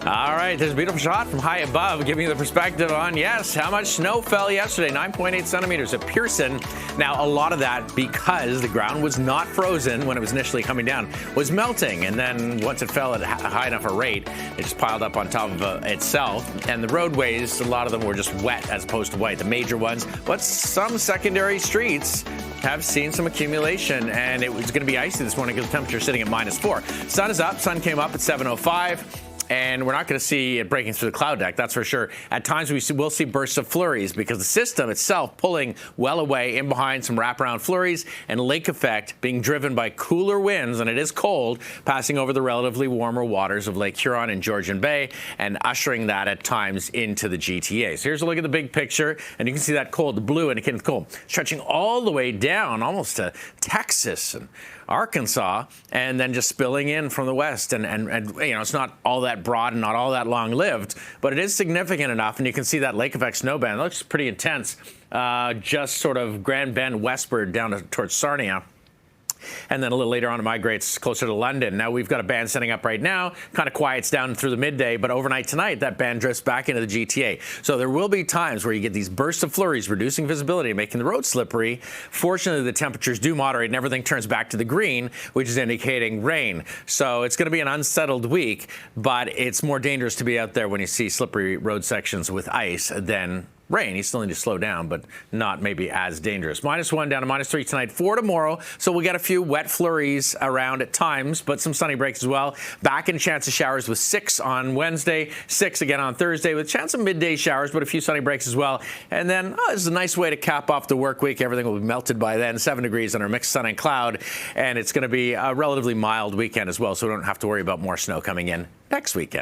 All right, there's a beautiful shot from high above, giving you the perspective on, yes, how much snow fell yesterday, 9.8 centimeters at Pearson. Now, a lot of that, because the ground was not frozen when it was initially coming down, was melting. And then once it fell at a high enough a rate, it just piled up on top of itself. And the roadways, a lot of them were just wet as opposed to white, the major ones. But some secondary streets have seen some accumulation, and it was going to be icy this morning because the temperature is sitting at -4. Sun is up. Sun came up at 7:05. And we're not going to see it breaking through the cloud deck, that's for sure. At times, will see bursts of flurries because the system itself pulling well away in behind some wraparound flurries and lake effect being driven by cooler winds, and it is cold, passing over the relatively warmer waters of Lake Huron and Georgian Bay and ushering that at times into the GTA. So here's a look at the big picture, and you can see that cold, the blue indicating cold, stretching all the way down almost to Texas and Arkansas, and then just spilling in from the west. And you know, it's not all that broad and not all that long-lived, but it is significant enough, and you can see that lake effect snowband. It looks pretty intense, just sort of Grand Bend westward down towards Sarnia. And then a little later on, it migrates closer to London. Now, we've got a band setting up right now, kind of quiets down through the midday, but overnight tonight, that band drifts back into the GTA. So there will be times where you get these bursts of flurries, reducing visibility, making the road slippery. Fortunately, the temperatures do moderate and everything turns back to the green, which is indicating rain. So it's going to be an unsettled week, but it's more dangerous to be out there when you see slippery road sections with ice than rain. You still need to slow down, but not maybe as dangerous. -1 down to -3 tonight, 4 tomorrow. So we'll get a few wet flurries around at times, but some sunny breaks as well. Back in chance of showers with 6 on Wednesday, 6 again on Thursday with chance of midday showers, but a few sunny breaks as well. And then this is a nice way to cap off the work week. Everything will be melted by then. 7 degrees under mixed sun and cloud. And it's going to be a relatively mild weekend as well, so we don't have to worry about more snow coming in next weekend.